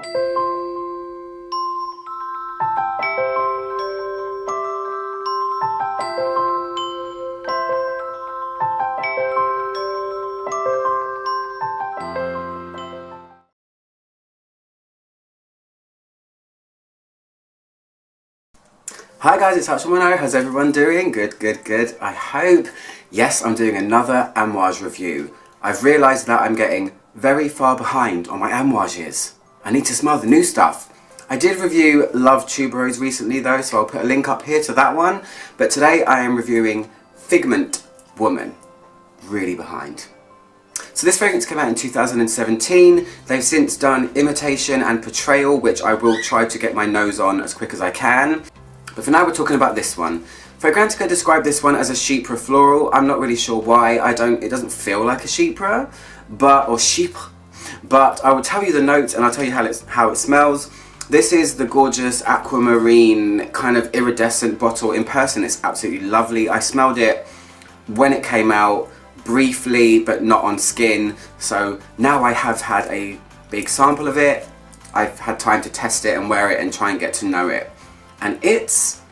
Hi guys, it's Untitled. How's everyone doing? Good, good, good. I hope. Yes, I'm doing another Amouage review. I've realised that I'm getting very far behind on my Amouages. I need to smell the new stuff. I did review Love Tuberose recently though, so I'll put a link up here to that one. But today I am reviewing Figment Woman. Really behind. So this fragrance came out in 2017. They've since done Imitation and Portrayal, which I will try to get my nose on as quick as I can. But for now we're talking about this one. Fragrantica described this one as a chypre floral. I'm not really sure why. It doesn't feel like a chypre, but I will tell you the notes and I'll tell you how it smells. This is the gorgeous aquamarine kind of iridescent bottle. In person it's absolutely lovely. I smelled it when it came out briefly but not on skin. So now I have had a big sample of it. I've had time to test it and wear it and try and get to know it. And it's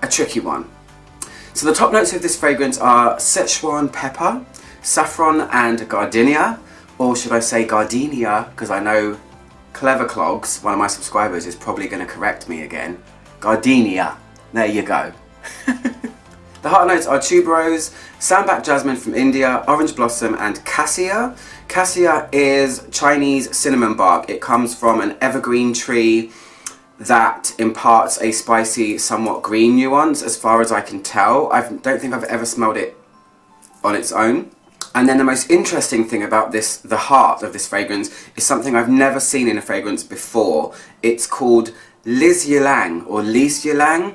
a tricky one. So the top notes of this fragrance are Szechuan pepper, saffron and gardenia, or should I say gardenia, because I know Clever Clogs, one of my subscribers, is probably going to correct me again. Gardenia, there you go. The heart notes are tuberose, sambac jasmine from India, orange blossom and cassia. Cassia is Chinese cinnamon bark. It comes from an evergreen tree that imparts a spicy, somewhat green nuance as far as I can tell. I don't think I've ever smelled it on its own. And then the most interesting thing about this, the heart of this fragrance, is something I've never seen in a fragrance before. It's called Liz Ylang or Lise Ylang.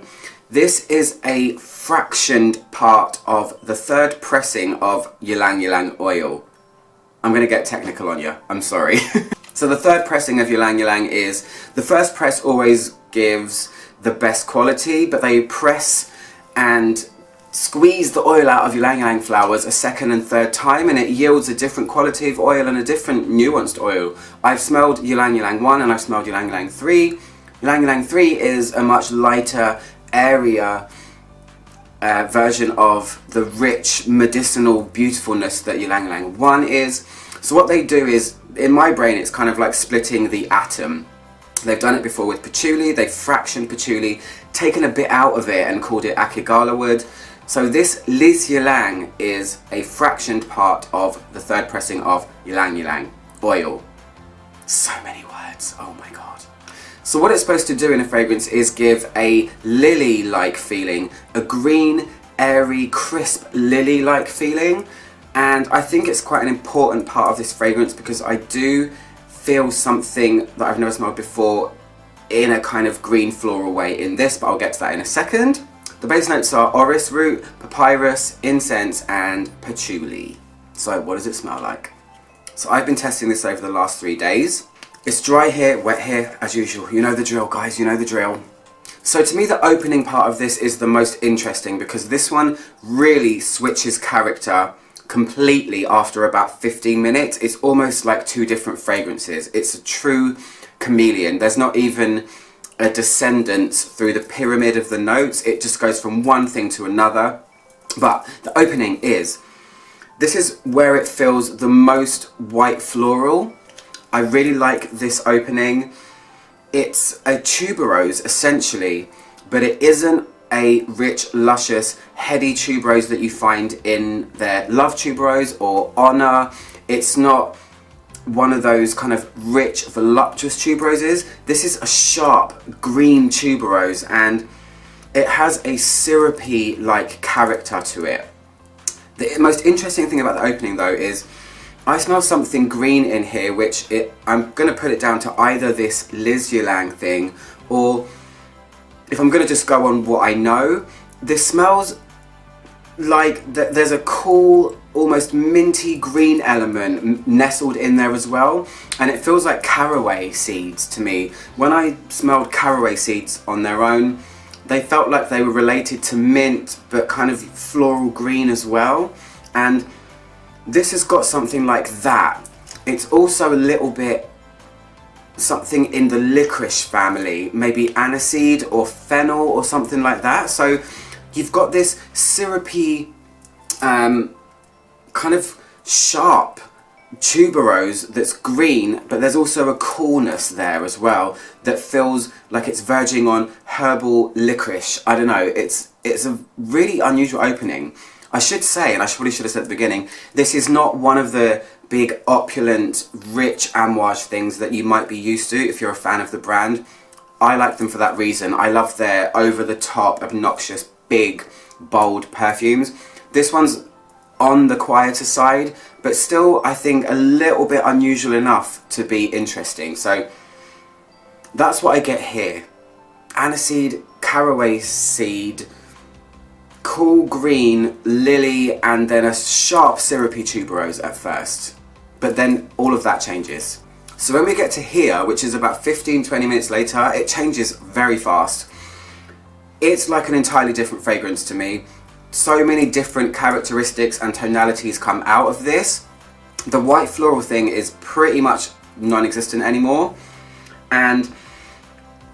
This is a fractioned part of the third pressing of Ylang Ylang oil. I'm going to get technical on you, I'm sorry. So the third pressing of Ylang Ylang is, the first press always gives the best quality, but they press and squeeze the oil out of Ylang Ylang flowers a second and third time and it yields a different quality of oil and a different nuanced oil. I've smelled Ylang Ylang 1 and I've smelled Ylang Ylang 3. Ylang Ylang 3 is a much lighter, airier version of the rich medicinal beautifulness that Ylang Ylang 1 is. So what they do is, in my brain, it's kind of like splitting the atom. They've done it before with patchouli. They've fractioned patchouli, taken a bit out of it and called it akigala wood. So this Lise Ylang is a fractioned part of the third pressing of Ylang Ylang oil. So many words, oh my god. So what it's supposed to do in a fragrance is give a lily-like feeling, a green, airy, crisp lily-like feeling. And I think it's quite an important part of this fragrance because I do feel something that I've never smelled before in a kind of green floral way in this, but I'll get to that in a second. The base notes are orris root, papyrus, incense and patchouli. So what does it smell like? So I've been testing this over the last 3 days. It's dry here, wet here, as usual. You know the drill, guys, you know the drill. So to me the opening part of this is the most interesting because this one really switches character completely after about 15 minutes. It's almost like two different fragrances. It's a true chameleon. There's not even a descendance through the pyramid of the notes. It just goes from one thing to another. But the opening is, this is where it feels the most white floral. I really like this opening. It's a tuberose essentially, but it isn't a rich, luscious, heady tuberose that you find in their Love Tuberose or Honor. It's not one of those kind of rich, voluptuous tuberoses. This is a sharp, green tuberose and it has a syrupy-like character to it. The most interesting thing about the opening though is I smell something green in here, which I'm going to put it down to either this Lise Ylang thing or, if I'm going to just go on what I know, this smells like there's a cool, almost minty green element nestled in there as well. And it feels like caraway seeds to me. When I smelled caraway seeds on their own, they felt like they were related to mint, but kind of floral green as well. And this has got something like that. It's also a little bit something in the licorice family, maybe aniseed or fennel or something like that. So you've got this syrupy, kind of sharp tuberose that's green, but there's also a coolness there as well that feels like it's verging on herbal licorice. I don't know, it's a really unusual opening. I should say, and I probably should have said at the beginning, this is not one of the big opulent rich Amouage things that you might be used to if you're a fan of the brand. I like them for that reason. I love their over the top, obnoxious, big, bold perfumes. This one's on the quieter side, but still I think a little bit unusual enough to be interesting. So that's what I get here. Aniseed, caraway seed, cool green, lily, and then a sharp syrupy tuberose at first. But then all of that changes. So when we get to here, which is about 15-20 minutes later, it changes very fast. It's like an entirely different fragrance to me. So many different characteristics and tonalities come out of this. The white floral thing is pretty much non-existent anymore. And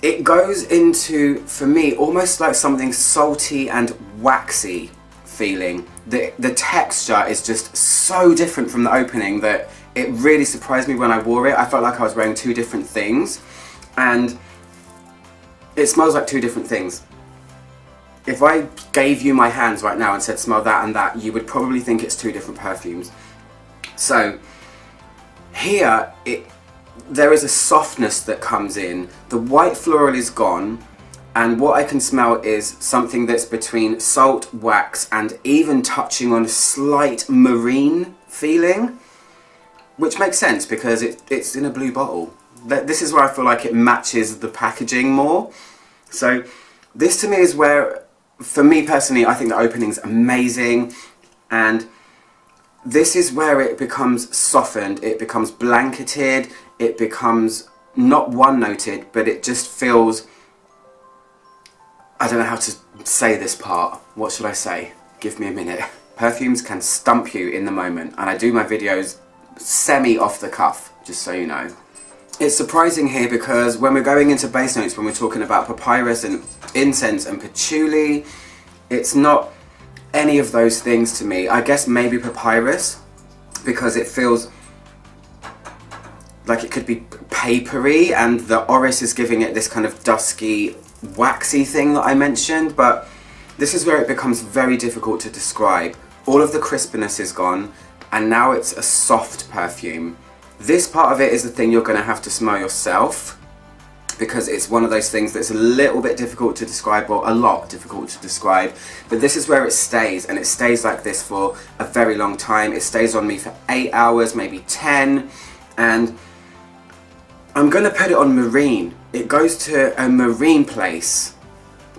it goes into, for me, almost like something salty and waxy feeling. The texture is just so different from the opening that it really surprised me when I wore it. I felt like I was wearing two different things, and it smells like two different things. If I gave you my hands right now and said smell that and that, you would probably think it's two different perfumes. So here, there is a softness that comes in. The white floral is gone, and what I can smell is something that's between salt, wax, and even touching on a slight marine feeling, which makes sense because it's in a blue bottle. This is where I feel like it matches the packaging more. So this to me is where, for me personally, I think the opening's amazing, and this is where it becomes softened, it becomes blanketed, it becomes not one-noted, but it just feels, I don't know how to say this part. What should I say? Give me a minute. Perfumes can stump you in the moment, and I do my videos semi off the cuff, just so you know. It's surprising here because when we're going into base notes, when we're talking about papyrus and incense and patchouli, it's not any of those things to me. I guess maybe papyrus, because it feels like it could be papery, and the orris is giving it this kind of dusky, waxy thing that I mentioned, but this is where it becomes very difficult to describe. All of the crispiness is gone, and now it's a soft perfume. This part of it is the thing you're going to have to smell yourself, because it's one of those things that's a little bit difficult to describe, or a lot difficult to describe. But this is where it stays, and it stays like this for a very long time. It stays on me for 8 hours, maybe 10, and I'm going to put it on marine. It goes to a marine place,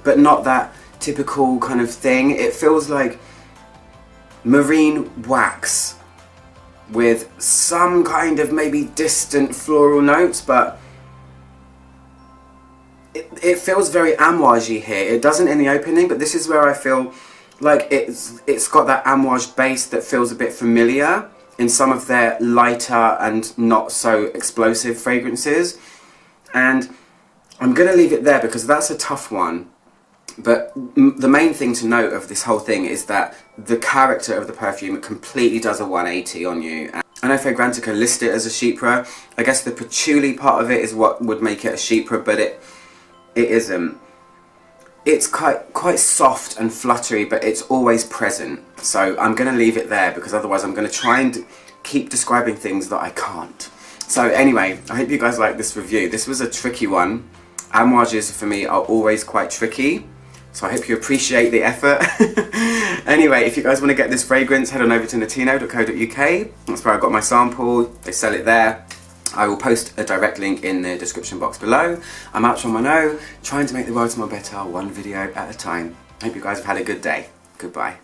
but not that typical kind of thing. It feels like marine wax with some kind of maybe distant floral notes, but it feels very Amouage-y here. It doesn't in the opening, but this is where I feel like it's got that Amouage base that feels a bit familiar in some of their lighter and not so explosive fragrances. And I'm going to leave it there because that's a tough one. But the main thing to note of this whole thing is that the character of the perfume completely does a 180 on you. I know Fragrantica list it as a chypre. I guess the patchouli part of it is what would make it a chypre, but it isn't. It's quite soft and fluttery, but it's always present. So I'm going to leave it there because otherwise I'm going to try and keep describing things that I can't. So anyway, I hope you guys like this review. This was a tricky one. Amouages for me are always quite tricky, so I hope you appreciate the effort. Anyway, if you guys want to get this fragrance, head on over to natino.co.uk. That's where I got my sample. They sell it there. I will post a direct link in the description box below. I'm out on my own, trying to make the world smell better, one video at a time. I hope you guys have had a good day. Goodbye.